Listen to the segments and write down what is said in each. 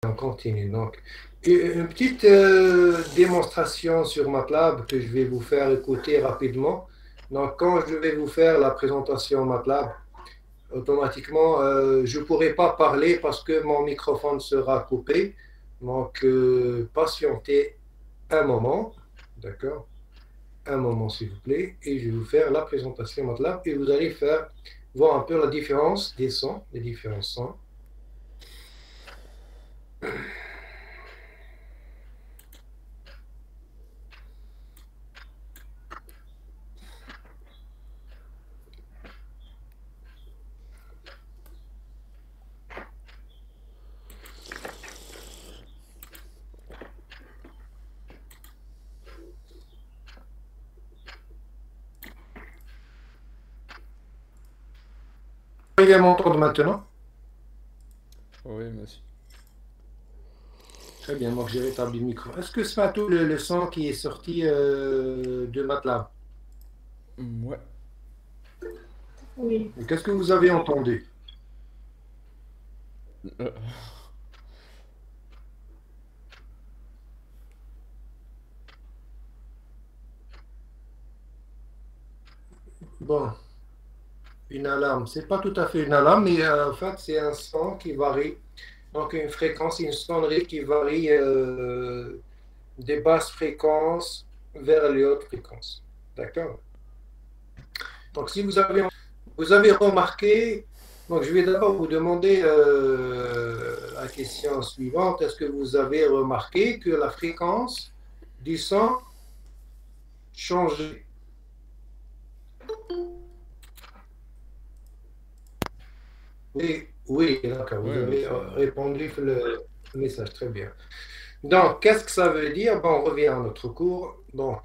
On continue. Donc, une petite démonstration sur MATLAB que je vais vous faire écouter rapidement. Donc, quand je vais vous faire la présentation MATLAB, automatiquement, je ne pourrai pas parler parce que mon microphone sera coupé. Donc, patientez un moment. D'accord? Un moment, s'il vous plaît. Et je vais vous faire la présentation MATLAB et vous allez voir un peu la différence des sons, les différents sons. Vous arrivez à m'entendre maintenant? Oui, monsieur. Très bien, donc j'ai rétabli le micro. Est-ce que c'est pas tout le son qui est sorti de MATLAB? Ouais. Oui. Qu'est-ce que vous avez entendu? Euh, Bon, une alarme. C'est pas tout à fait une alarme, mais en fait, c'est un son qui varie. Donc, une fréquence, une sonnerie qui varie des basses fréquences vers les hautes fréquences. D'accord? Donc, si vous avez remarqué, donc je vais d'abord vous demander la question suivante. Est-ce que vous avez remarqué que la fréquence du son change? Oui, oui, d'accord. Vous ouais, avez monsieur. répondu le message. Très bien. Donc, qu'est-ce que ça veut dire? Bon, on revient à notre cours. Donc,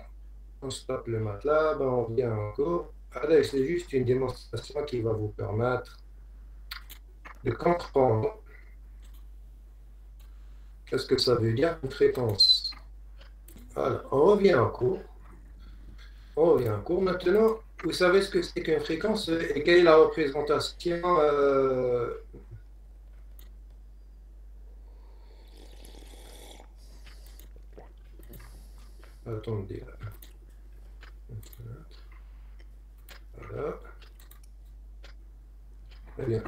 on stoppe le MATLAB, on revient en cours. Allez, c'est juste une démonstration qui va vous permettre de comprendre qu'est-ce que ça veut dire une fréquence. Voilà, on revient en cours. On revient en cours. Maintenant, vous savez ce que c'est qu'une fréquence et quelle est la représentation attendez. Voilà. Très bien.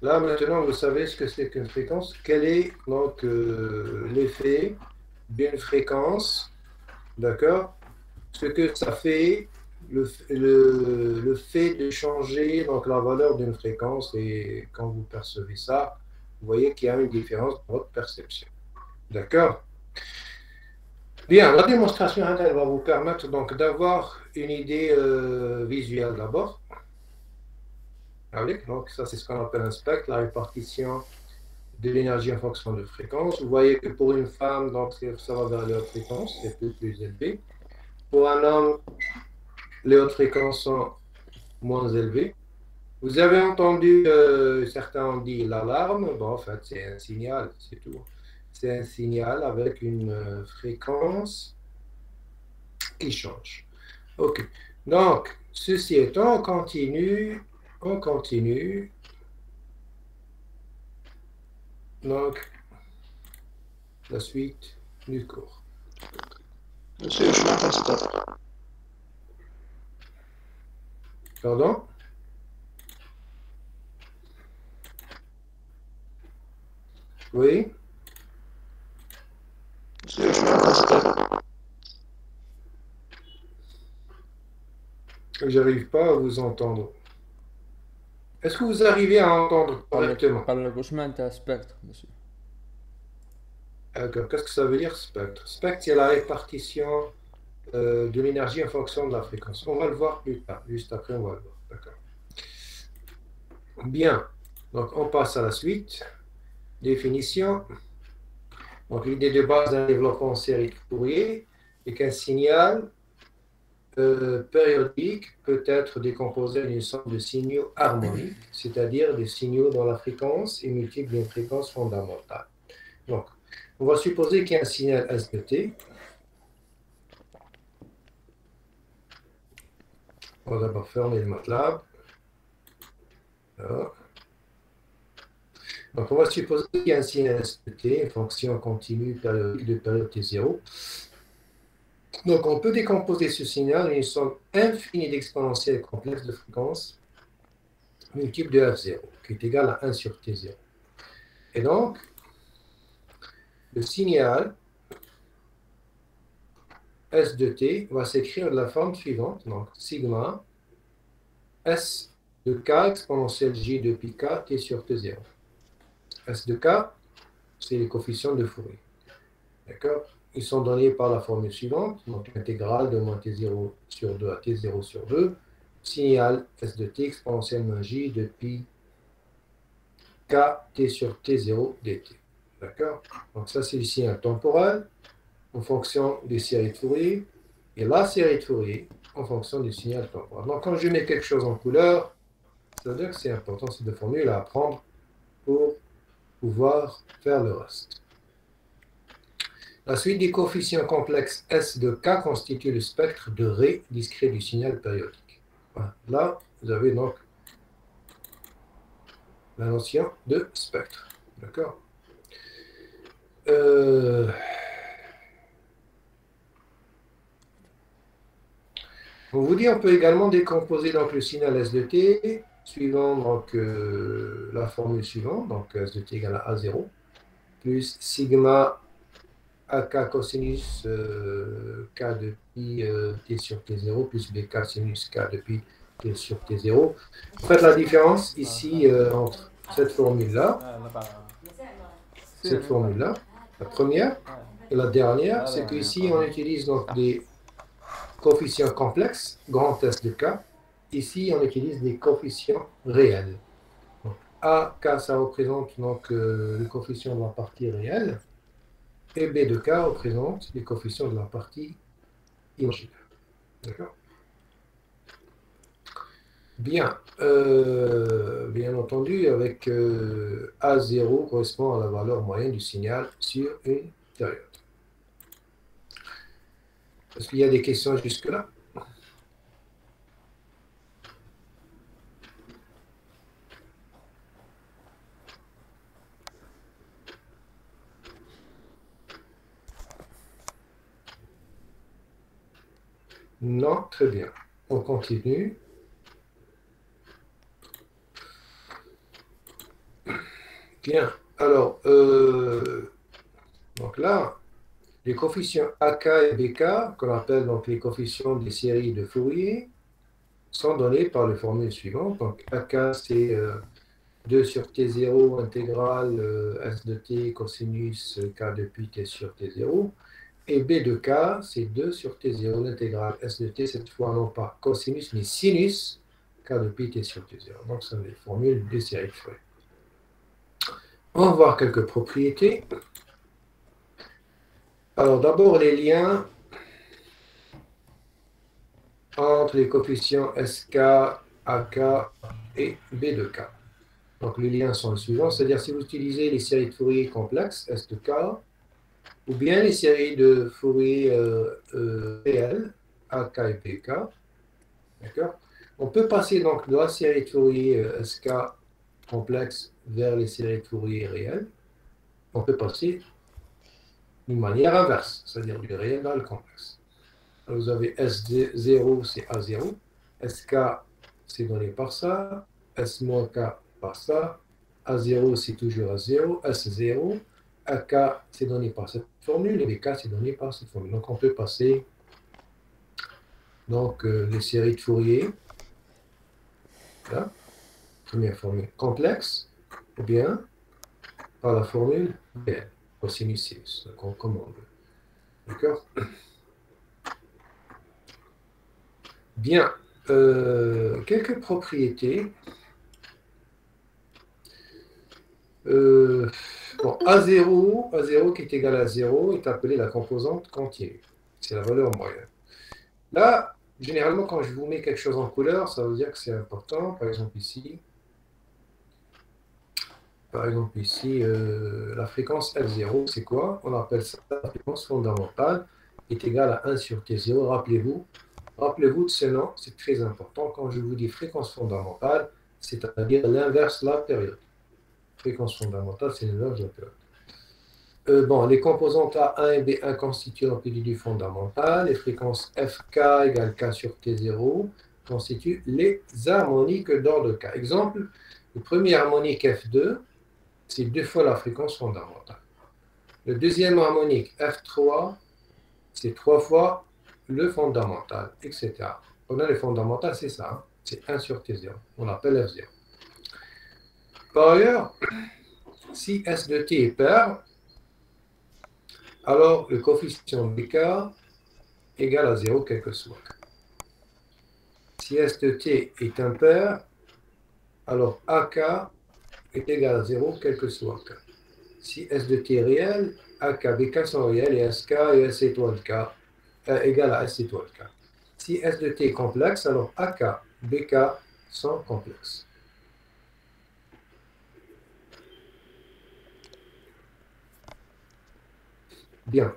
Là, maintenant, vous savez ce que c'est qu'une fréquence. Quel est donc l'effet d'une fréquence, d'accord? Ce que ça fait, le fait de changer donc, la valeur d'une fréquence, et quand vous percevez ça, vous voyez qu'il y a une différence dans votre perception. D'accord? Bien, la démonstration elle va vous permettre donc d'avoir une idée visuelle d'abord. Allez, donc ça c'est ce qu'on appelle un spectre, la répartition de l'énergie en fonction de fréquence. Vous voyez que pour une femme, donc ça va vers les hautes fréquences, c'est plus élevé. Pour un homme, les hautes fréquences sont moins élevées. Vous avez entendu, certains ont dit l'alarme. Bon, en fait, c'est un signal, c'est tout. C'est un signal avec une fréquence qui change. OK. Donc, ceci étant, on continue. Donc, la suite du cours. Monsieur, je m'intéresse pas. Pardon? Oui? Monsieur, je m'intéresse pas. J'arrive pas à vous entendre. Est-ce que vous arrivez à entendre correctement? Parle gauchement à spectre, monsieur. D'accord. Qu'est-ce que ça veut dire spectre? Spectre, c'est la répartition de l'énergie en fonction de la fréquence. On va le voir plus tard. Juste après, on va le voir. D'accord. Bien. Donc, on passe à la suite. Définition. Donc, l'idée de base d'un développement en série de Fourier est qu'un signal périodique peut être décomposé en une somme de signaux harmoniques, c'est-à-dire des signaux dont la fréquence est multiple d'une fréquence fondamentale. Donc, on va supposer qu'il y a un signal S de t. On va d'abord fermer le MATLAB. Voilà. Donc, on va supposer qu'il y a un signal S de t, une fonction continue périodique de période t0. Donc, on peut décomposer ce signal en une somme infinie d'exponentielles complexes de fréquence multiple de f0, qui est égal à 1 sur t0. Et donc, le signal S de t va s'écrire de la forme suivante, donc sigma S de k exponentielle j de pi k t sur t0. S de k, c'est les coefficients de Fourier. D'accord? Ils sont donnés par la formule suivante, donc l'intégrale de moins t0 sur 2 à t0 sur 2, signal S de t exponentielle moins j de pi k t sur t0 dt. D'accord? Donc ça, c'est le signal temporel en fonction des séries de Fourier, et la série de Fourier en fonction du signal temporel. Donc quand je mets quelque chose en couleur, ça veut dire que c'est important, c'est deux formules à apprendre pour pouvoir faire le reste. La suite des coefficients complexes S de K constitue le spectre de Ré discret du signal périodique. Voilà. Là, vous avez donc la notion de spectre. D'accord? On vous dit, on peut également décomposer donc, le signal S de t suivant donc, la formule suivante, donc S de t égale à A0, plus sigma AK cosinus K de pi t sur t0 plus BK sinus K de pi t sur t0. Vous faites la différence ici entre cette formule-là, la première, et la dernière, c'est qu'ici on utilise donc des coefficients complexes, grand S de K. Ici on utilise des coefficients réels. Donc, AK, ça représente donc le coefficient de la partie réelle. Et B de K représente les coefficients de la partie imaginaire. D'accord? Bien. Bien entendu, avec A0 correspond à la valeur moyenne du signal sur une période. Est-ce qu'il y a des questions jusque-là? Non, très bien. On continue. Bien. Alors, donc là, les coefficients AK et BK, qu'on appelle donc les coefficients des séries de Fourier, sont donnés par les formules suivantes. Donc, AK, c'est 2 sur T0 intégrale S de T cosinus K de pi T sur T0. Et B de K, c'est 2 sur T0 l'intégrale S de T, cette fois non pas cosinus, mais sinus K de pi T sur T0. Donc, ce sont les formules des séries de Fourier. On va voir quelques propriétés. Alors, d'abord, les liens entre les coefficients SK, AK et B de K. Donc, les liens sont les suivants, c'est-à-dire si vous utilisez les séries de Fourier complexes, S de K, ou bien les séries de Fourier réelles, AK et BK, d'accord? On peut passer donc de la série de Fourier SK complexe vers les séries de Fourier réelles. On peut passer d'une manière inverse, c'est-à-dire du réel dans le complexe. Alors, vous avez S0, c'est A0, SK, c'est donné par ça, S-K par ça, A0, c'est toujours A0, S0, AK, c'est donné par cette formule, et BK, c'est donné par cette formule. Donc, on peut passer donc, les séries de Fourier, là, première formule complexe, ou bien par la formule réelle, cosinus sinus, donc comme on veut. D'accord? Bien, quelques propriétés. Bon, A0 qui est égal à 0 est appelé la composante continue. C'est la valeur moyenne. Là, généralement, quand je vous mets quelque chose en couleur, ça veut dire que c'est important. Par exemple, ici, la fréquence F0, c'est quoi? On appelle ça la fréquence fondamentale, est égale à 1 sur T0. Rappelez-vous de ce nom, c'est très important. Quand je vous dis fréquence fondamentale, c'est-à-dire l'inverse de la période. fréquence fondamentale, c'est une loge de période. Bon, les composantes A1 et B1 constituent l'amplitude fondamentale. Les fréquences Fk égale K sur T0 constituent les harmoniques d'ordre K. Exemple, le premier harmonique F2, c'est 2 fois la fréquence fondamentale. Le deuxième harmonique F3, c'est 3 fois le fondamental, etc. On a le fondamental, c'est ça, hein? C'est 1 sur T0. On l'appelle F0. Par ailleurs, si S de T est pair, alors le coefficient BK égale à 0, quel que soit K. Si S de T est impair, alors AK est égal à 0, quel que soit K. Si S de T est réel, AK, BK sont réels et SK et S étoile K égale à S étoile K. Si S de T est complexe, alors AK, BK sont complexes. Bien.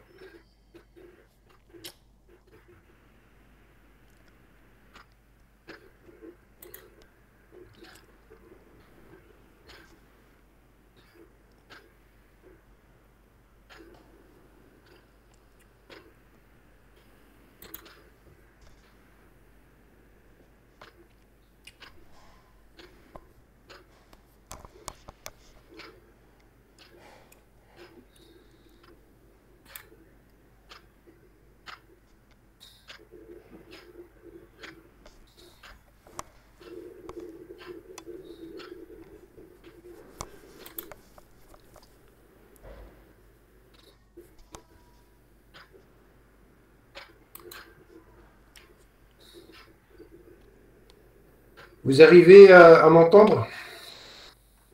Vous arrivez à m'entendre?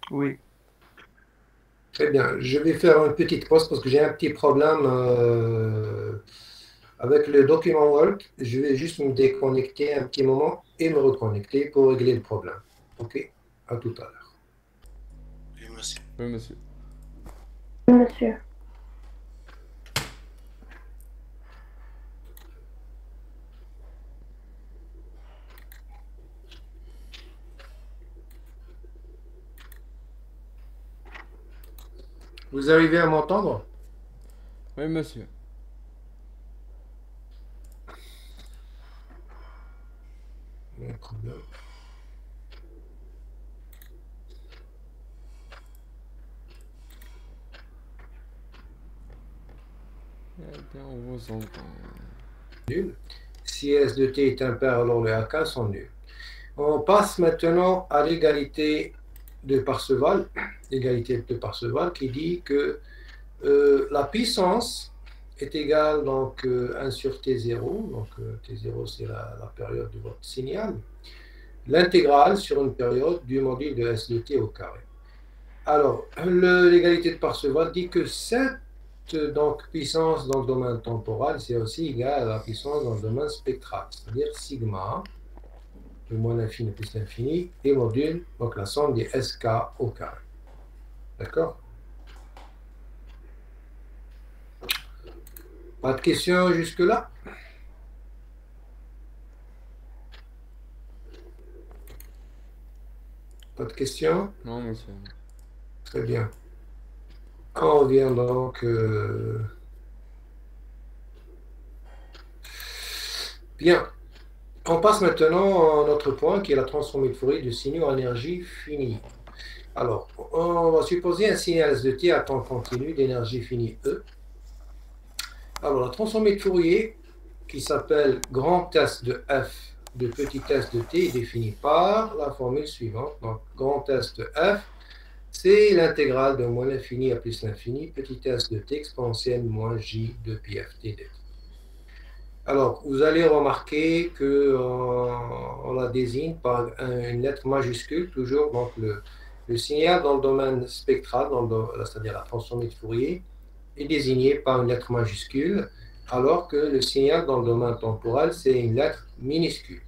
Oui. Très bien. Je vais faire une petite pause parce que j'ai un petit problème avec le document Word. Je vais juste me déconnecter un petit moment et me reconnecter pour régler le problème. OK? À tout à l'heure. Oui, monsieur. Monsieur. Vous arrivez à m'entendre? Oui, monsieur. Eh bien, on vous entend. Nul. Si S de T est impair, alors les AK sont nuls. On passe maintenant à l'égalité de Parseval. L'égalité de Parseval qui dit que la puissance est égale donc 1 sur T0. Donc T0 c'est la période de votre signal. L'intégrale sur une période du module de S de T au carré. Alors, l'égalité de Parseval dit que cette donc, puissance dans le domaine temporel, c'est aussi égal à la puissance dans le domaine spectral, c'est-à-dire sigma, le moins l'infini plus l'infini, et module, donc la somme des SK au carré. D'accord? Pas de questions jusque-là? Pas de questions? Non, monsieur. Très bien. On vient donc... Bien. On passe maintenant à notre point qui est la transformée de Fourier de signaux en énergie finie. Alors, on va supposer un signal S de T à temps continu d'énergie finie E. Alors, la transformée de Fourier, qui s'appelle grand S de F de petit s de T, est définie par la formule suivante. Donc, grand S de F, c'est l'intégrale de moins l'infini à plus l'infini, petit s de T exponentielle moins J de pi f t dt. Alors, vous allez remarquer qu'on la désigne par une lettre majuscule, toujours. Donc, le signal dans le domaine spectral, c'est-à-dire la transformée de Fourier, est désigné par une lettre majuscule, alors que le signal dans le domaine temporel, c'est une lettre minuscule.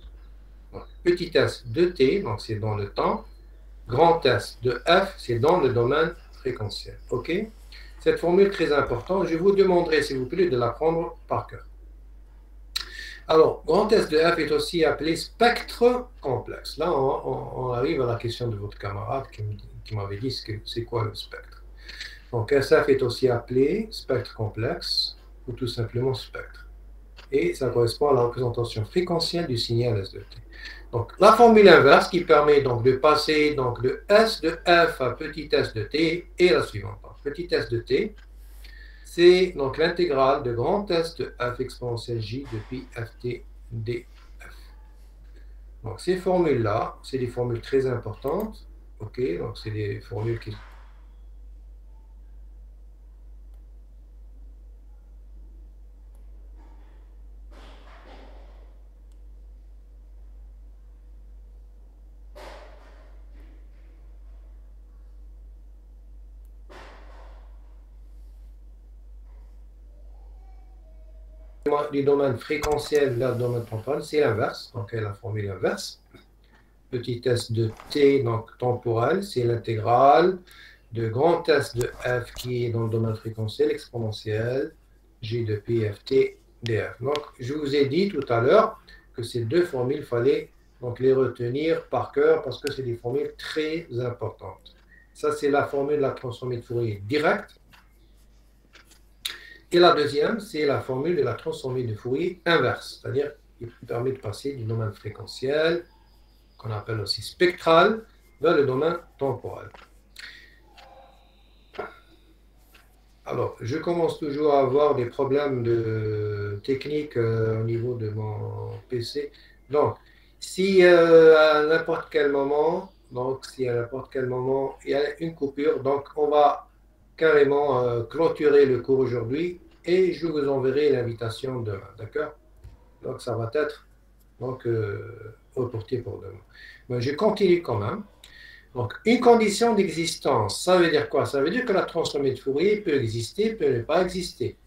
Donc, petit s de t, donc c'est dans le temps. Grand S de f, c'est dans le domaine fréquentiel. OK? Cette formule est très importante. Je vous demanderai, s'il vous plaît, de la prendre par cœur. Alors, grand S de f est aussi appelé spectre complexe. Là, on arrive à la question de votre camarade qui m'avait dit c'est quoi le spectre. Donc, SF est aussi appelé spectre complexe ou tout simplement spectre. Et ça correspond à la représentation fréquentielle du signal S de t. Donc, la formule inverse qui permet donc de passer donc, de S de f à petit s de t est la suivante. Donc, petit s de t, c'est donc l'intégrale de grand S de f exponentielle j depuis ft df. Donc, ces formules-là, c'est des formules très importantes. OK, donc c'est des formules qui du domaine fréquentiel vers le domaine temporel, c'est l'inverse, donc la formule inverse. Petit s de t, donc temporel, c'est l'intégrale de grand S de f qui est dans le domaine fréquentiel exponentiel, j de p ft df. Donc, je vous ai dit tout à l'heure que ces deux formules, il fallait donc les retenir par cœur parce que c'est des formules très importantes. Ça, c'est la formule de la transformée de Fourier directe. Et la deuxième, c'est la formule de la transformée de Fourier inverse, c'est-à-dire qui permet de passer du domaine fréquentiel, qu'on appelle aussi spectral, vers le domaine temporel. Alors, je commence toujours à avoir des problèmes de technique au niveau de mon PC. Donc, si à n'importe quel moment, il y a une coupure, donc on va carrément clôturer le cours aujourd'hui et je vous enverrai l'invitation demain, d'accord? Donc ça va être reporté pour demain. Mais je continue quand même. Donc une condition d'existence, ça veut dire quoi? Ça veut dire que la transformée de Fourier peut exister, peut ne pas exister.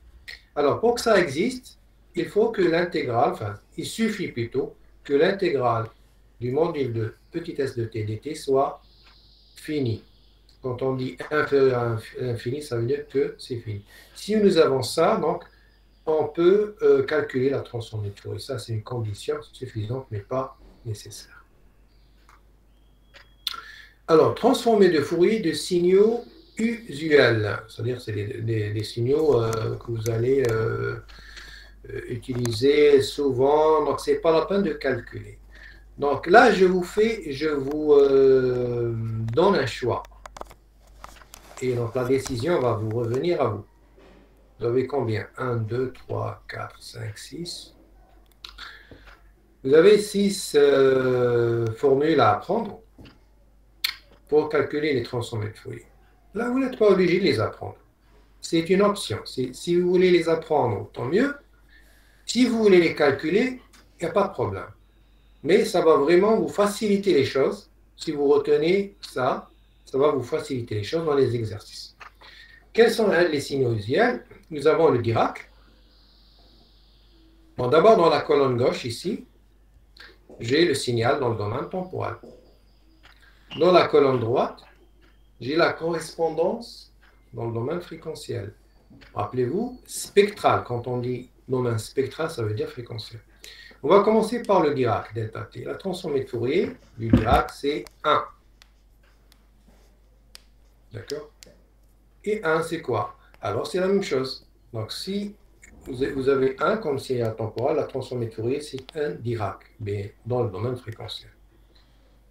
Alors pour que ça existe, il faut que l'intégrale, il suffit plutôt que l'intégrale du module de petit s de t dt soit finie. Quand on dit inférieur à l'infini, ça veut dire que c'est fini. Si nous avons ça, donc, on peut calculer la transformée de Fourier. Ça, c'est une condition suffisante, mais pas nécessaire. Alors, transformée de Fourier de signaux usuels, c'est-à-dire c'est des signaux que vous allez utiliser souvent, donc ce n'est pas la peine de calculer. Donc là, je vous donne un choix. Et donc la décision va vous revenir à vous. Vous avez combien? 1, 2, 3, 4, 5, 6. Vous avez 6 formules à apprendre pour calculer les transformées de Fourier. Là, vous n'êtes pas obligé de les apprendre. C'est une option. Si vous voulez les apprendre, tant mieux. Si vous voulez les calculer, il n'y a pas de problème. Mais ça va vraiment vous faciliter les choses. Si vous retenez ça, ça va vous faciliter les choses dans les exercices. Quels sont les signaux usuels? Nous avons le Dirac. Bon, d'abord, dans la colonne gauche, ici, j'ai le signal dans le domaine temporel. Dans la colonne droite, j'ai la correspondance dans le domaine fréquentiel. Rappelez-vous, spectral. Quand on dit domaine spectral, ça veut dire fréquentiel. On va commencer par le Dirac, delta t. La transformée de Fourier du Dirac, c'est 1. D'accord? Et 1, c'est quoi? Alors, c'est la même chose. Donc, si vous avez 1 comme signal temporel, la transformée de Fourier, c'est 1 Dirac, mais dans le domaine fréquentiel.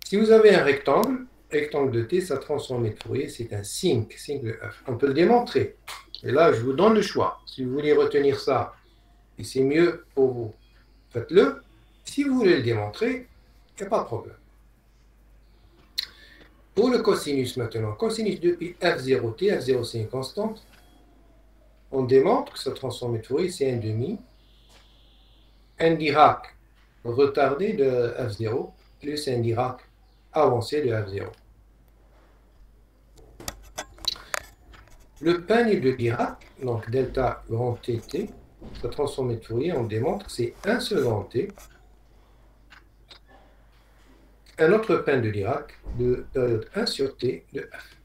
Si vous avez un rectangle de t, sa transformée de Fourier, c'est un signe de f. On peut le démontrer. Et là, je vous donne le choix. Si vous voulez retenir ça, et c'est mieux pour vous, faites-le. Si vous voulez le démontrer, il n'y a pas de problème. Pour le cosinus maintenant, cosinus depuis f0t, f0 c'est une constante, on démontre que sa transformée de Fourier c'est 1/2, un Dirac retardé de f0 plus un Dirac avancé de f0. Le peigne de Dirac, donc delta grand tt, sa transformée de Fourier, on démontre que c'est 1 sur grand t. Un autre peigne de Dirac de période 1 sur t de f.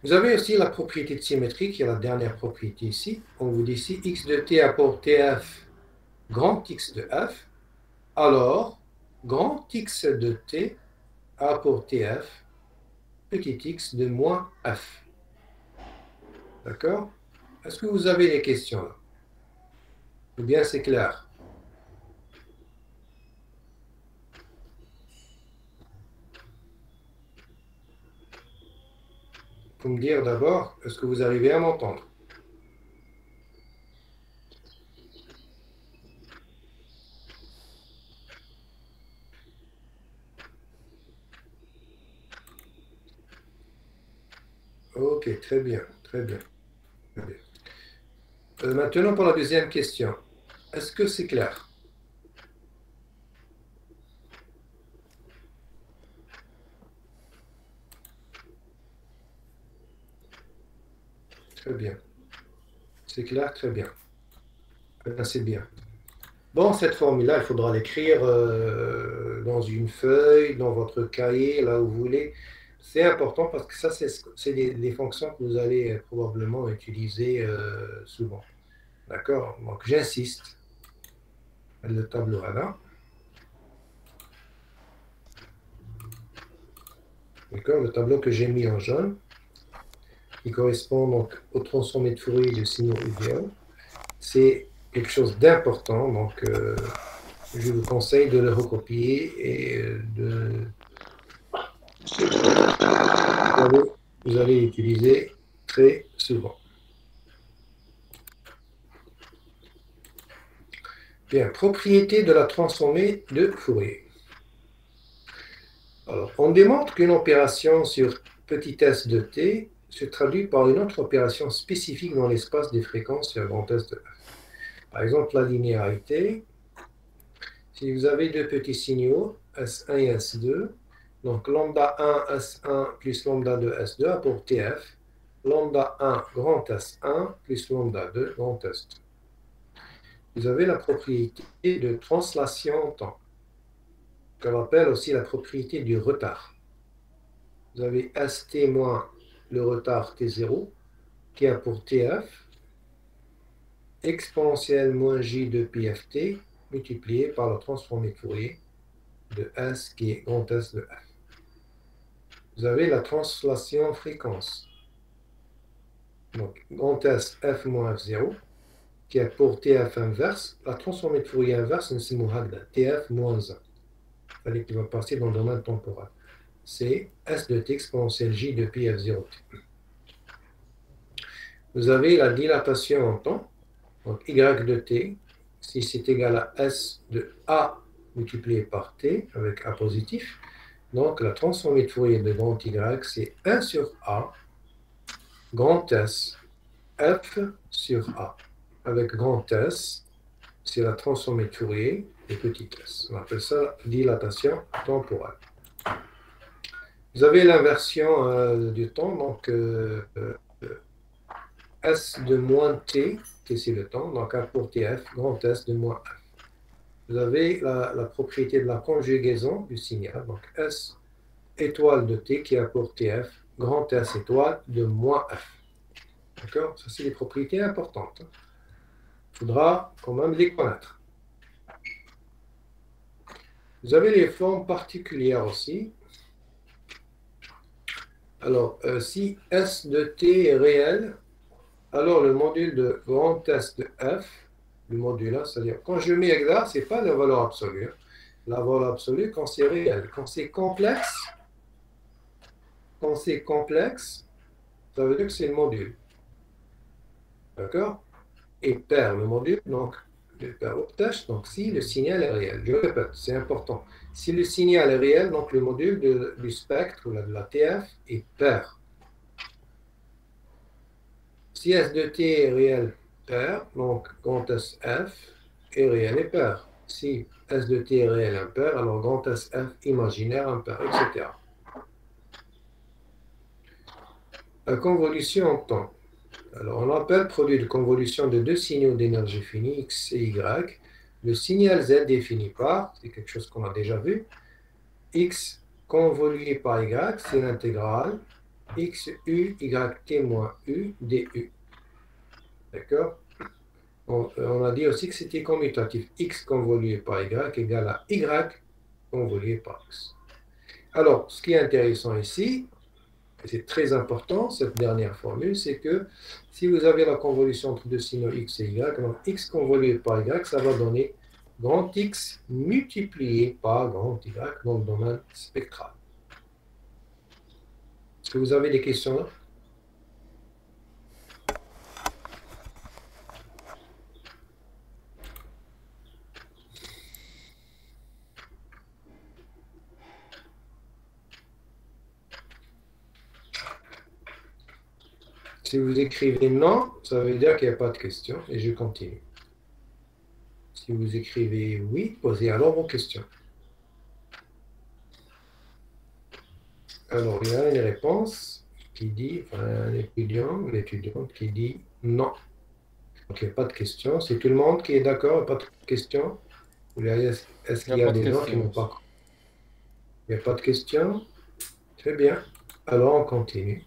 Vous avez aussi la propriété de symétrie, qui est la dernière propriété ici. On vous dit si x de t apporte tf grand X de f, alors grand X de t a pour tf petit x de moins f. D'accord? Est-ce que vous avez des questions là? Ou bien c'est clair? Pour me dire d'abord, est-ce que vous arrivez à m'entendre? Ok, très bien, très bien. Très bien. Maintenant, pour la deuxième question. Est-ce que c'est clair? Très bien. C'est clair, très bien. C'est bien. Bon, cette formule-là, il faudra l'écrire dans une feuille, dans votre cahier, là où vous voulez. C'est important parce que ça, c'est des fonctions que vous allez probablement utiliser souvent. D'accord? Donc, j'insiste. Le tableau est là. D'accord? Le tableau que j'ai mis en jaune, qui correspond donc au transformé de Fourier de signaux idéaux. C'est quelque chose d'important, donc je vous conseille de le recopier et vous allez l'utiliser très souvent. Bien, propriété de la transformée de Fourier. Alors, on démontre qu'une opération sur petit s de t se traduit par une autre opération spécifique dans l'espace des fréquences sur grand S de f. Par exemple, la linéarité. Si vous avez deux petits signaux, S1 et S2, donc lambda 1 S1 plus lambda 2 S2 a pour TF, lambda 1 grand S1 plus lambda 2 grand S2. Vous avez la propriété de translation en temps, qu'on appelle aussi la propriété du retard. Vous avez ST moins le retard T0, qui a pour TF exponentielle moins J de PFT multiplié par la transformée de Fourier de S qui est grand S de F. Vous avez la translation fréquence. Donc, grand S F moins F0, qui a pour TF inverse, la transformée de Fourier inverse, c'est TF moins 1. C'est-à-dire qu'il va passer dans le domaine temporel. C'est S de T exponentielle J de pi F0T. Vous avez la dilatation en temps, donc Y de T, si c'est égal à S de A multiplié par T, avec A positif. Donc, la transformée de Fourier de grand Y, c'est 1 sur A, grand S, F sur A. Avec grand S, c'est la transformée de Fourier de petit s. On appelle ça dilatation temporelle. Vous avez l'inversion du temps, donc S de moins T, T c'est le temps, donc A pour TF, grand S de moins F. Vous avez la propriété de la conjugaison du signal, donc S étoile de T qui a pour TF, grand S étoile de moins F. D'accord? Ça, c'est des propriétés importantes. Il faudra quand même les connaître. Vous avez les formes particulières aussi. Alors, si S de T est réel, alors le module de grand S de F, le module là, c'est-à-dire quand je mets exact, ce n'est pas la valeur absolue. La valeur absolue quand c'est réel. Quand c'est complexe, ça veut dire que c'est le module. D'accord? Et pair, le module, donc le pair obtâche, donc si le signal est réel. Je répète, c'est important. Si le signal est réel, donc le module du spectre, ou de la TF, est pair. Si S de T est réel, pair, donc grand S F est réel et pair. Si S de T est réel impair, alors grand S F imaginaire impair, etc. La convolution en temps. Alors, on appelle produit de convolution de deux signaux d'énergie finie, X et Y. Le signal Z défini par, c'est quelque chose qu'on a déjà vu, X convolué par Y, c'est l'intégrale XU, YT moins U, DU. D'accord? On a dit aussi que c'était commutatif. X convolué par Y égale à Y convolué par X. Alors, ce qui est intéressant ici, et c'est très important, cette dernière formule, c'est que si vous avez la convolution entre deux signaux X et Y, donc X convolué par Y, ça va donner grand X multiplié par grand Y dans le domaine spectral. Est-ce que vous avez des questions là? Si vous écrivez non, ça veut dire qu'il n'y a pas de question et je continue. Si vous écrivez oui, posez alors vos questions. Alors, il y a une réponse qui dit, enfin, un étudiant, une étudiante qui dit non. Donc, il n'y a pas de question. C'est tout le monde qui est d'accord, pas de question. Est-ce qu'il y a des gens qui n'ont pas? Il n'y a pas de question. Très bien. Alors, on continue.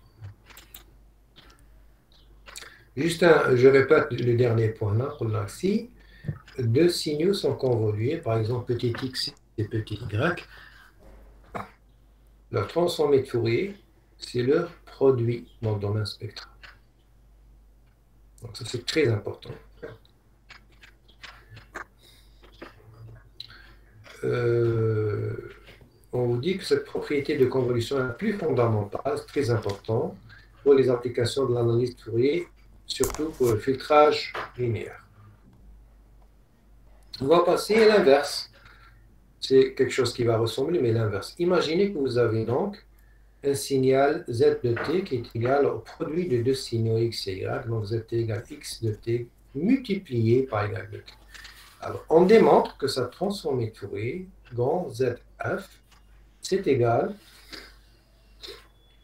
Juste je répète le dernier point là, pour là. Si deux signaux sont convolués, par exemple petit x et petit y, leur transformé de Fourier, c'est leur produit dans le domaine spectral. Donc ça, c'est très important. On vous dit que cette propriété de convolution est la plus fondamentale, c'est très important pour les applications de l'analyse de Fourier, surtout pour le filtrage linéaire. On va passer à l'inverse. C'est quelque chose qui va ressembler, mais l'inverse. Imaginez que vous avez donc un signal z de t qui est égal au produit de deux signaux x et y, donc z égale x de t multiplié par y de t. Alors, on démontre que sa transformée de Fourier, grand zf, c'est égal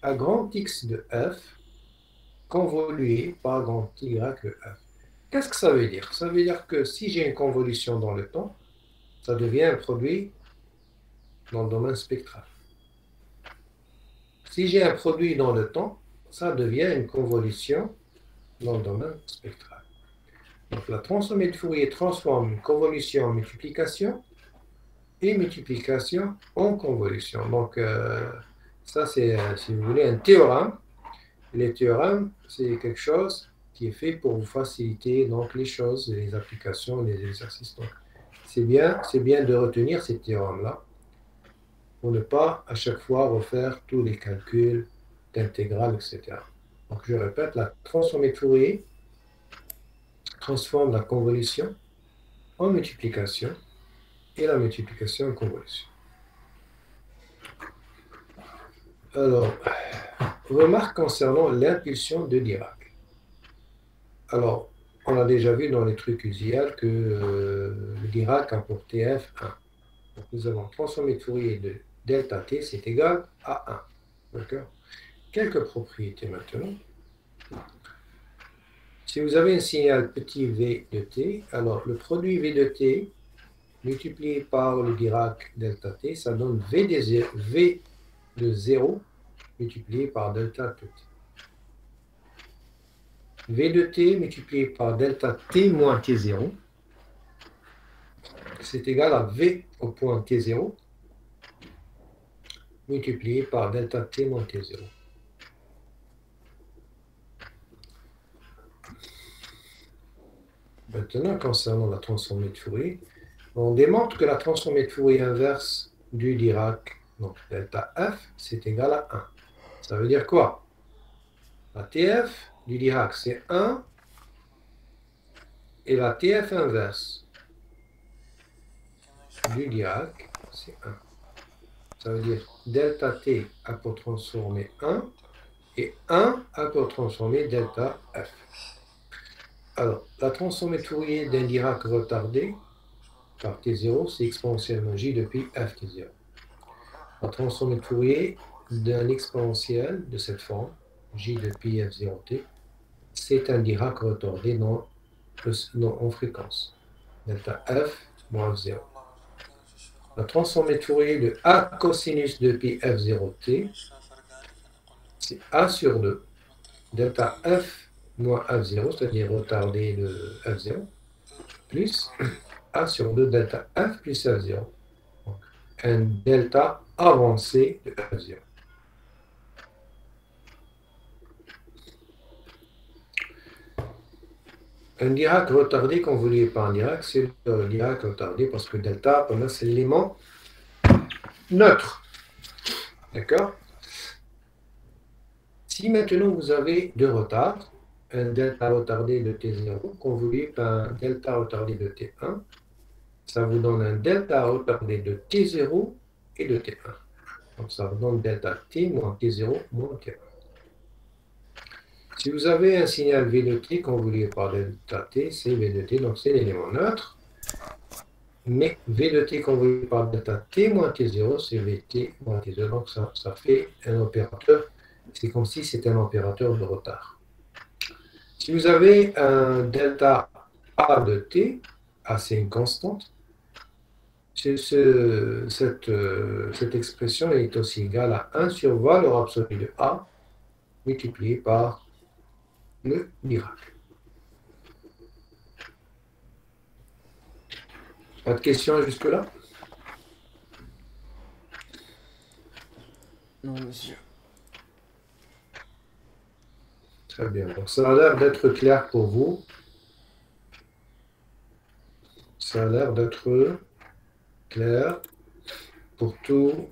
à grand x de f convolué par grand y de f. Qu'est-ce que ça veut dire? Ça veut dire que si j'ai une convolution dans le temps, ça devient un produit dans le domaine spectral. Si j'ai un produit dans le temps, ça devient une convolution dans le domaine spectral. Donc la transformée de Fourier transforme une convolution en multiplication et multiplication en convolution. Donc ça c'est, si vous voulez, un théorème. Les théorèmes, c'est quelque chose qui est fait pour vous faciliter donc, les choses, les applications, les exercices. Donc, c'est bien de retenir ces théorèmes-là pour ne pas à chaque fois refaire tous les calculs d'intégrale, etc. Donc, je répète, la transformée de Fourier transforme la convolution en multiplication et la multiplication en convolution. Alors, remarque concernant l'impulsion de Dirac. Alors, on a déjà vu dans les trucs usuels que le Dirac a pour TF 1. Donc, nous avons transformé de Fourier de delta t, c'est égal à 1. D'accord? Quelques propriétés maintenant. Si vous avez un signal petit v de t, alors le produit v de t multiplié par le Dirac delta t, ça donne v de 0 multiplié par delta de t. V de t multiplié par delta t moins t0, c'est égal à v au point t0 multiplié par delta t moins t0. Maintenant, concernant la transformée de Fourier, on démontre que la transformée de Fourier inverse du Dirac, donc delta f, c'est égal à 1. Ça veut dire quoi? La TF du Dirac, c'est 1, et la TF inverse du Dirac, c'est 1. Ça veut dire delta t a pour transformer 1, et 1 a pour transformer delta f. Alors, la transformée de Fourier d'un Dirac retardé par t0, c'est exponentiellement j depuis f t0. La transformée de Fourier d'un exponentiel de cette forme, j depuis f0t, c'est un Dirac retardé en fréquence, delta f moins f0. La transformée de Fourier de a cosinus depuis f0t, c'est a sur 2, delta f moins f0, c'est-à-dire retardé de f0, plus A sur 2 delta F plus F0. Donc, un delta avancé de F0. Un Dirac retardé, quand vous ne voyez pas un Dirac, c'est le Dirac retardé parce que delta, pour moi, c'est l'élément neutre. D'accord? Si maintenant vous avez deux retards, un delta retardé de T0, convolué par un delta retardé de T1, ça vous donne un delta retardé de T0 et de T1. Donc ça vous donne delta T moins T0 moins T1. Si vous avez un signal V de T convolué par delta T, c'est V de T, donc c'est l'élément neutre. Mais V de T convolué par delta T moins T0, c'est VT moins T0, donc ça fait un opérateur. C'est comme si c'était un opérateur de retard. Si vous avez un delta A de T, A c'est une constante, cette expression est aussi égale à 1 sur valeur absolue de A multiplié par le Dirac. Pas de questions jusque-là? Non, monsieur. Très bien. Donc, ça a l'air d'être clair pour vous. Ça a l'air d'être clair pour tous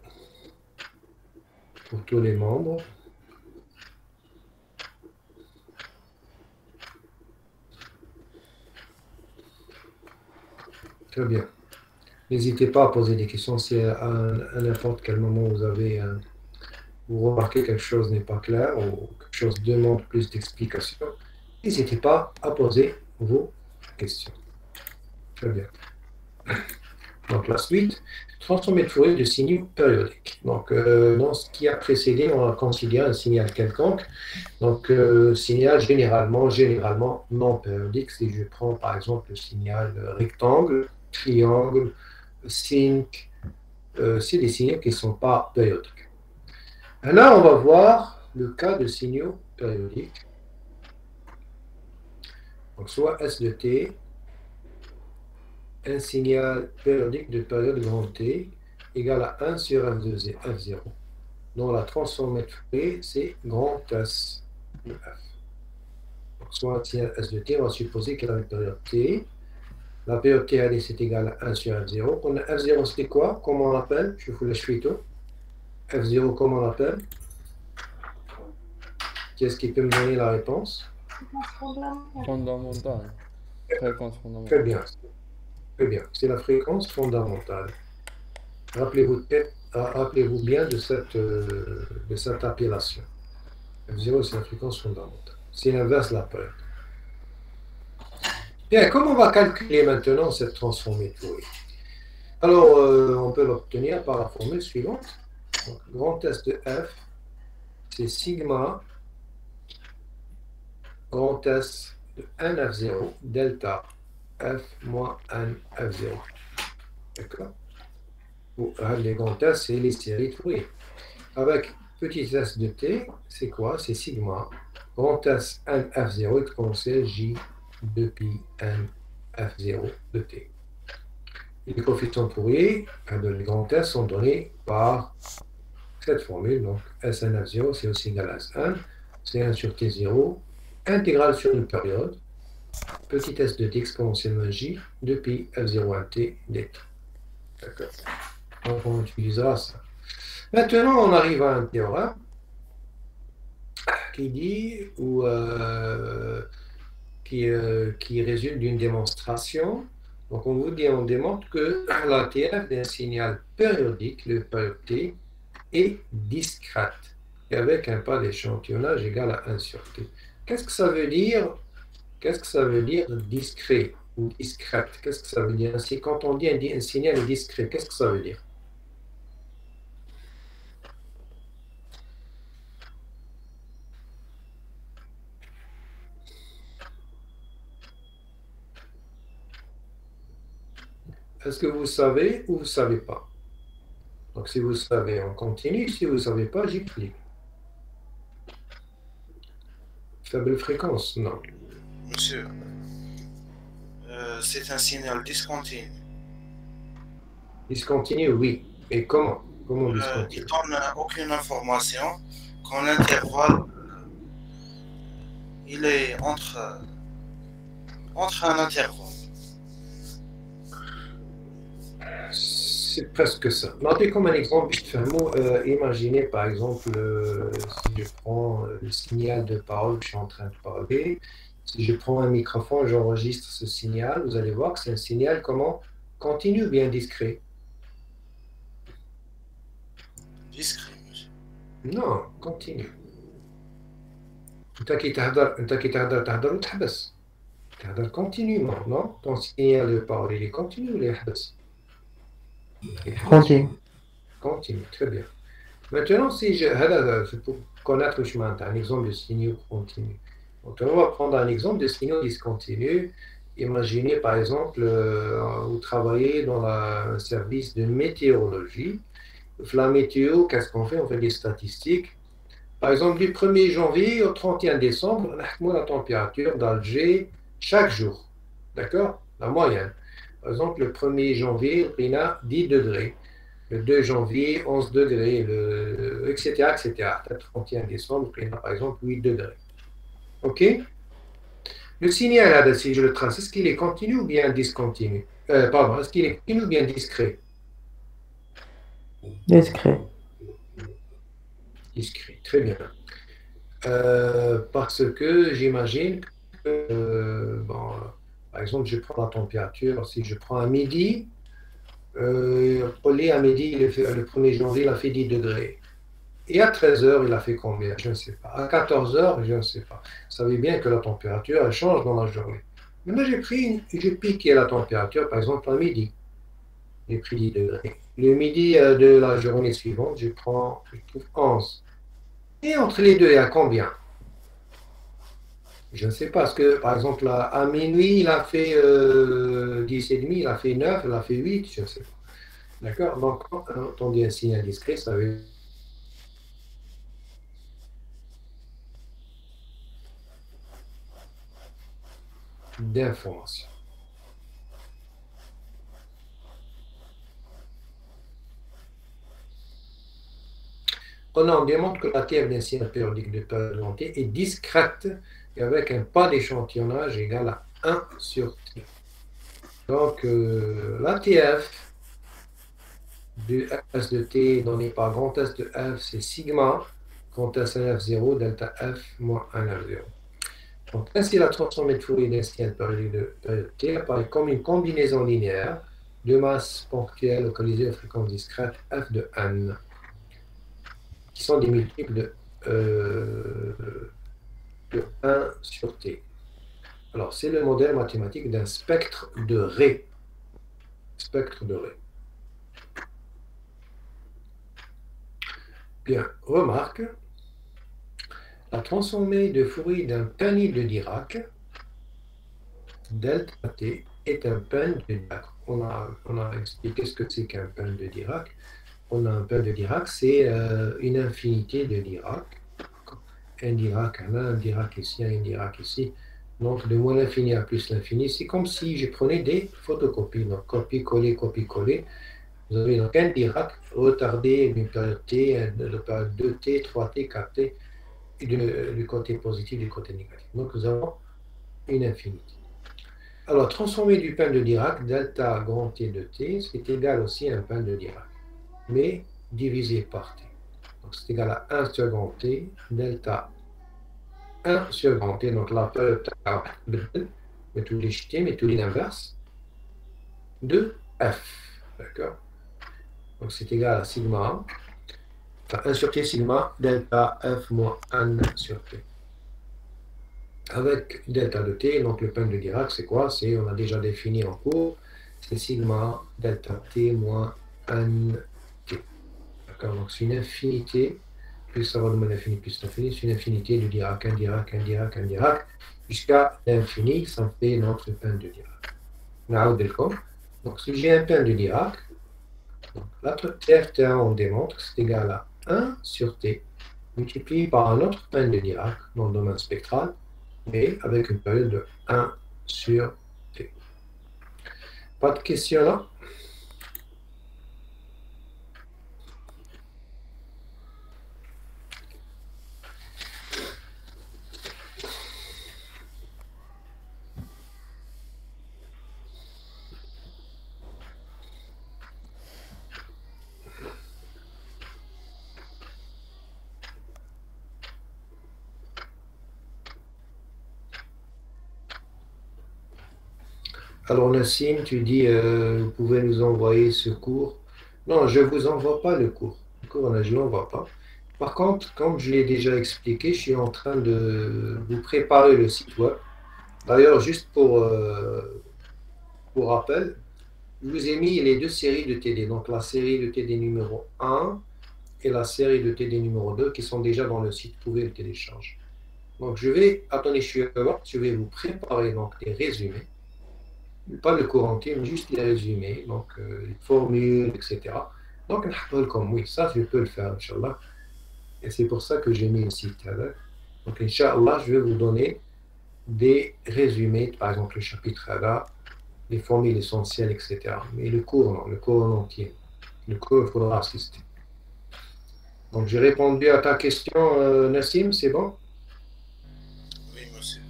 les membres. Très bien. N'hésitez pas à poser des questions si à n'importe quel moment vous remarquez que quelque chose n'est pas clair ou quelque chose demande plus d'explications. N'hésitez pas à poser vos questions. Très bien. Donc la suite, transformer de Fourier de signaux périodiques. Donc dans ce qui a précédé, on a considéré un signal quelconque. Donc signal généralement non périodique. Si je prends par exemple le signal rectangle, triangle, sync, c'est des signaux qui ne sont pas périodiques. Là, on va voir le cas de signaux périodiques. Donc soit S de T, un signal périodique de période grand T égale à 1 sur F0, dont la transformée de Fourier, c'est grand S de F. Donc, soit un signal S de T, on va supposer qu'il a une période T. La période T, allez, c'est égal à 1 sur F0. Quand F0, c'était quoi? Comment on l'appelle? Je vous laisse tout. F0, comment on l'appelle? Qui est-ce qui peut me donner la réponse? Fondamental. Fréquence fondamentale. Très bien. Très bien. C'est la fréquence fondamentale. Rappelez-vous bien de cette appellation. F0, c'est la fréquence fondamentale. C'est l'inverse de la période. Bien, comment on va calculer maintenant cette transformée de Fourier? Alors, on peut l'obtenir par la formule suivante. Donc, grand S de F, c'est sigma grand S de nF0 delta F moins nF0. D'accord? Les grands S, c'est les séries de Fourier. Avec petit s de t, c'est quoi? C'est sigma grand S nF0 exponentielle J 2 pi nF0 de t. Et les coefficients de Fourier, les grands S sont donnés par cette formule. Donc Snf0, c'est aussi égal à S1, c'est 1 sur T0, intégrale sur une période, petit s de t exponentiellement J, 2 pi F01T dt. D'accord. Donc on utilisera ça. Maintenant, on arrive à un théorème qui dit, ou qui résulte d'une démonstration. Donc on vous dit, on démontre que la TF d'un signal périodique, le période T, est discrète, et avec un pas d'échantillonnage égal à 1 sur T. Qu'est-ce que ça veut dire? Qu'est-ce que ça veut dire discret ou discrète? Qu'est-ce que ça veut dire? Quand on dit un signal est discret, qu'est-ce que ça veut dire? Est-ce que vous savez ou vous ne savez pas? Donc si vous savez, on continue. Si vous ne savez pas, j'explique. Faible fréquence, non. Monsieur, c'est un signal discontinu. Discontinu, oui. Et comment? Comment Il discontinu? donne aucune information quand l'intervalle il est entre un intervalle. C'est presque ça. Notez comme un exemple, je te fais un mot. Imaginez par exemple, si je prends le signal de parole que je suis en train de parler, si je prends un microphone, j'enregistre ce signal, vous allez voir que c'est un signal comment? Continu, bien discret. Discret. Non, continu. انت كي تهدر وتحبس. تهدر continuellement, non? Ton signal de parole, il est continu ou il est يحبس? Continue. Continue, très bien. Maintenant, si je... c'est pour connaître le chemin, un exemple de signaux continu. Donc, on va prendre un exemple de signaux discontinus. Imaginez, par exemple, vous travaillez dans un service de météorologie. La météo, qu'est-ce qu'on fait? On fait des statistiques. Par exemple, du 1er janvier au 31 décembre, on a la température d'Alger chaque jour. D'accord? La moyenne. Par exemple, le 1er janvier, on a 10 degrés. Le 2 janvier, 11 degrés, etc., etc. Le 31 décembre, on a par exemple 8 degrés. OK? Le signal, là, si je le trace, est-ce qu'il est continu ou bien discontinu? Pardon, est-ce qu'il est continu ou bien discret? Discret. Discret, très bien. Parce que j'imagine que, bon, par exemple, je prends la température, si je prends à midi, à midi, le 1er janvier, il a fait 10 degrés. Et à 13 heures, il a fait combien? Je ne sais pas. À 14 heures, je ne sais pas. Vous savez bien que la température, elle change dans la journée. Maintenant, j'ai piqué la température, par exemple, à midi. J'ai pris 10 degrés. Le midi de la journée suivante, je trouve 11. Et entre les deux, il y a combien? Je ne sais pas, parce que par exemple, à minuit, il a fait 10 et demi, il a fait 9, il a fait 8, je ne sais pas. D'accord? Donc, quand on dit un signal discret, ça veut dire d'information. On démontre que la TF d'un signal périodique de période entière est discrète et avec un pas d'échantillonnage égal à 1 sur T. Donc, la TF de S de T donné par grand S de F, c'est sigma, grand S F0, delta F moins 1 F0. Donc, ainsi, la transformée de Fourier d'un signal périodique de période T apparaît comme une combinaison linéaire de masses ponctuelles localisées aux fréquences discrètes F de N, qui sont des multiples de 1 sur T. Alors, c'est le modèle mathématique d'un spectre de raies. Spectre de raies. Bien, remarque, la transformée de Fourier d'un panier de Dirac, delta T, est un pain de Dirac. On a expliqué ce que c'est qu'un pain de Dirac. On a un pain de Dirac, c'est une infinité de Dirac. Un Dirac là, un Dirac ici, un Dirac ici. Donc, de moins l'infini à plus l'infini, c'est comme si je prenais des photocopies. Donc, copier-coller, copier-coller. Vous avez donc un Dirac retardé d'une période T, de période 2T, 3T, 4T, et du côté positif, du côté négatif. Donc, nous avons une infinité. Alors, transformer du pain de Dirac, delta grand T de T, c'est égal aussi à un pain de Dirac, mais divisé par T. Donc, c'est égal à 1 sur grand T, delta 1 sur grand T, donc la période mais tous les jetés, mais tous les inverses, de F. D'accord? Donc, c'est égal à sigma, enfin 1 sur T sigma, delta F moins 1 sur T. Avec delta de T, donc le pain de Dirac, c'est quoi? On a déjà défini en cours, c'est sigma delta T moins 1 T. D'accord? Donc, c'est une infinité. Plus ça va de l'infini plus l'infini, c'est une infinité de Dirac, un Dirac, un Dirac, un Dirac, jusqu'à l'infini, ça me fait notre pain de Dirac. Donc, si j'ai un pain de Dirac, la TF1, on démontre que c'est égal à 1 sur T, multiplié par un autre pain de Dirac dans le domaine spectral, mais avec une période de 1 sur T. Pas de questions là? Alors Nassim, tu dis, vous pouvez nous envoyer ce cours. Non, je ne vous envoie pas le cours. Le cours, je ne l'envoie pas. Par contre, comme je l'ai déjà expliqué, je suis en train de vous préparer le site web. D'ailleurs, juste pour rappel, je vous ai mis les deux séries de TD. Donc la série de TD numéro 1 et la série de TD numéro 2 qui sont déjà dans le site. Vous pouvez le télécharger. Donc attendez, je vais vous préparer donc des résumés. Pas le cours entier, mais juste les résumés, donc les formules, etc. Donc, comme oui, ça, je peux le faire, Inch'Allah. Et c'est pour ça que j'ai mis le site là. Donc, Inch'Allah, je vais vous donner des résumés, par exemple, le chapitre là, les formules essentielles, etc. Mais le cours, non, le cours en entier. Le cours, il faudra assister. Donc, j'ai répondu à ta question, Nassim, c'est bon? Oui, monsieur.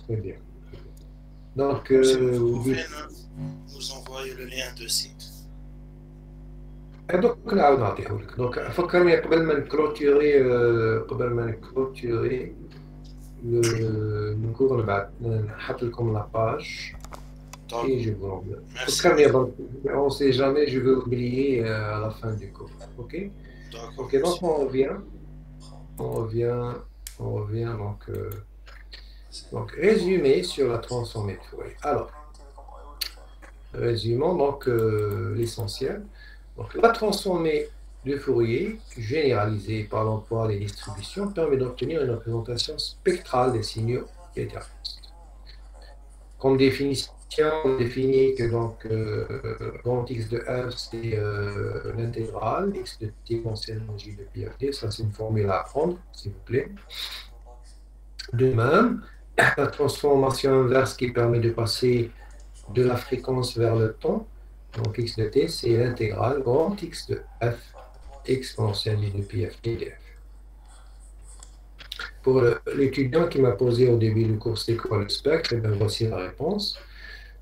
Très bien. Donc, vous pouvez nous envoyer le lien de site. donc نعاود نعطيه لك دونك فكرني قبل ما نكلوتوري الكور نحط لكم لا باج et je vous l'envoie. فكرني برك on sait jamais je vais oublier à la fin du cours. OK? OK, donc on revient donc résumé sur la transformée de Fourier. Alors résumons donc l'essentiel. Donc, la transformée de Fourier, généralisée par l'emploi des distributions, permet d'obtenir une représentation spectrale des signaux hétéroclites. Comme définition, on définit que donc grand X de f, c'est l'intégrale, X de t concernant J de pi f d. Ça, c'est une formule à apprendre, s'il vous plaît. De même, la transformation inverse qui permet de passer de la fréquence vers le temps. Donc x de t, c'est l'intégrale grand X de f exponentielle de pi f t df. Pour l'étudiant qui m'a posé au début du cours c'est quoi le spectre, et bien voici la réponse.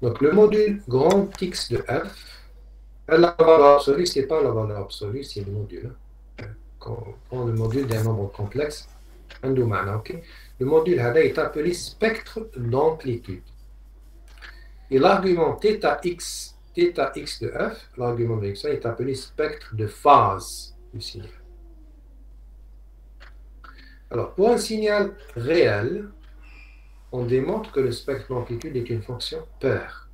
Donc le module grand X de f, la valeur absolue, ce n'est pas la valeur absolue, c'est le module. Quand on prend le module d'un nombre complexe, un domaine, ok. Le module est appelé spectre d'amplitude. Et l'argument θx de f, l'argument de x est appelé spectre de phase du signal. Alors, pour un signal réel, on démontre que le spectre d'amplitude est une fonction paire.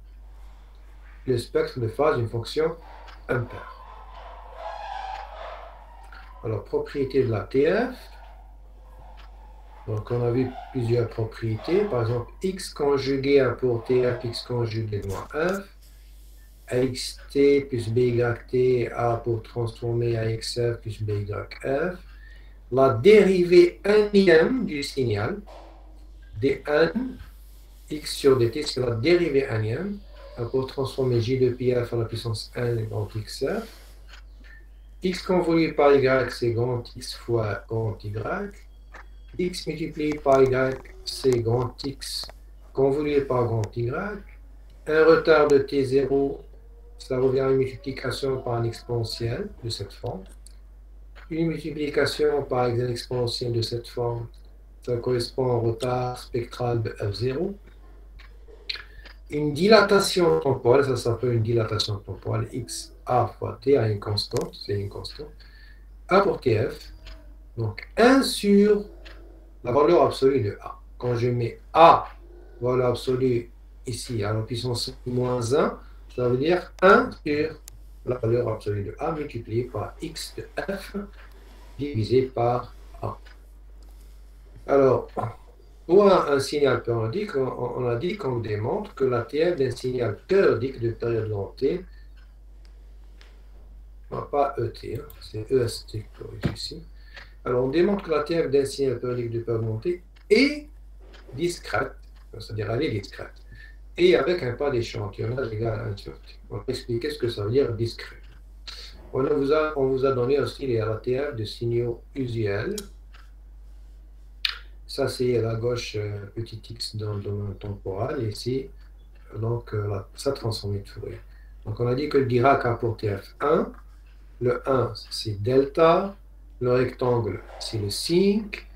Le spectre de phase est une fonction impaire. Alors, propriété de la TF. Donc, on a vu plusieurs propriétés. Par exemple, x conjugué A pour TF, x conjugué de moins f. AXT plus BYT, A pour transformer AXF plus BYF. La dérivée unième du signal, dn, x sur dt, c'est la dérivée unième, pour transformer J de pi f à la puissance 1 grand XF. X convolué par Y, c'est grand X fois grand Y. X multiplié par Y, c'est grand X convolué par grand Y. Un retard de T0, ça revient à une multiplication par un exponentiel de cette forme. Une multiplication par un exponentiel de cette forme, ça correspond au retard spectral de F0. Une dilatation temporelle, ça s'appelle une dilatation temporelle, x a fois t à une constante, c'est une constante, a pour tf, donc 1 sur la valeur absolue de a. Quand je mets a, valeur absolue ici, à la puissance moins 1, ça veut dire 1 sur la valeur absolue de a multiplié par x de f divisé par a. Alors, pour un signal périodique, on a dit qu'on démontre que la TF d'un signal périodique de période longue t, non, pas ET, hein, c'est EST ici. Alors, on démontre que la TF d'un signal périodique de période longue t est discrète, c'est-à-dire elle est discrète, et avec un pas d'échantillonnage égal à 1 sur T. On va expliquer ce que ça veut dire discret. On vous a donné aussi les RTF de signaux usuels. Ça, c'est à la gauche petit x dans le domaine temporal, et ici, donc, ça transformé de Fourier. Donc, on a dit que le Dirac a pour TF1, le 1, c'est delta, le rectangle, c'est le sinc,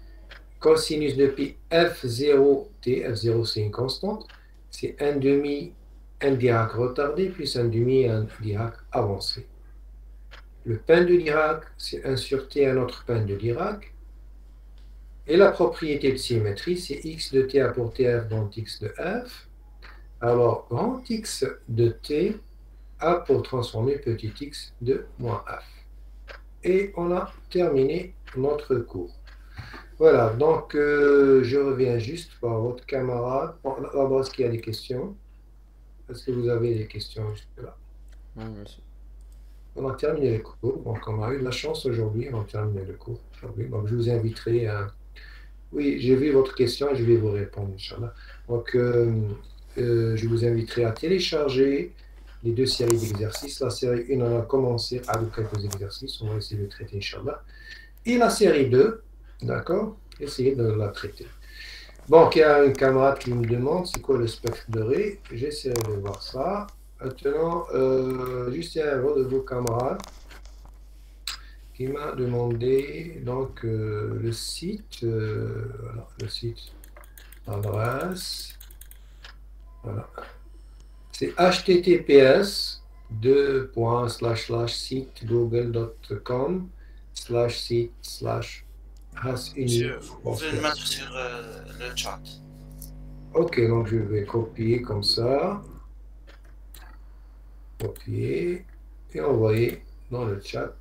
cosinus de pi F0t, F0 c'est une constante, c'est 1 demi, un Dirac retardé, plus 1 demi, un Dirac avancé. Le pain de Dirac, c'est 1 sur t, un autre pain de Dirac. Et la propriété de symétrie, c'est x de t apporté f grand x de f. Alors, grand x de t a pour transformer petit x de moins f. Et on a terminé notre cours. Voilà, donc je reviens juste par votre camarade. Bon, d'abord, est-ce qu'il y a des questions? Est-ce que vous avez des questions jusque-là? Non, merci. On a terminé le cours, donc on a eu de la chance aujourd'hui, on a terminé le cours aujourd'hui. Donc je vous inviterai à... Oui, j'ai vu votre question et je vais vous répondre, Inch'Allah. Donc je vous inviterai à télécharger les 2 séries d'exercices. La série 1, on a commencé avec quelques exercices, on va essayer de traiter, Inch'Allah. Et la série 2, d'accord, essayez de la traiter. Bon, il y a un camarade qui me demande c'est quoi le spectre de Ré. J'essaierai de voir ça. Maintenant, juste un mot de vos camarades qui m'a demandé donc le site, voilà, le site, l'adresse, voilà. C'est https://site google.com/site/hasuni. Monsieur, vous pouvez le mettre sur le chat. Ok, donc je vais copier comme ça. Copier et envoyer dans le chat.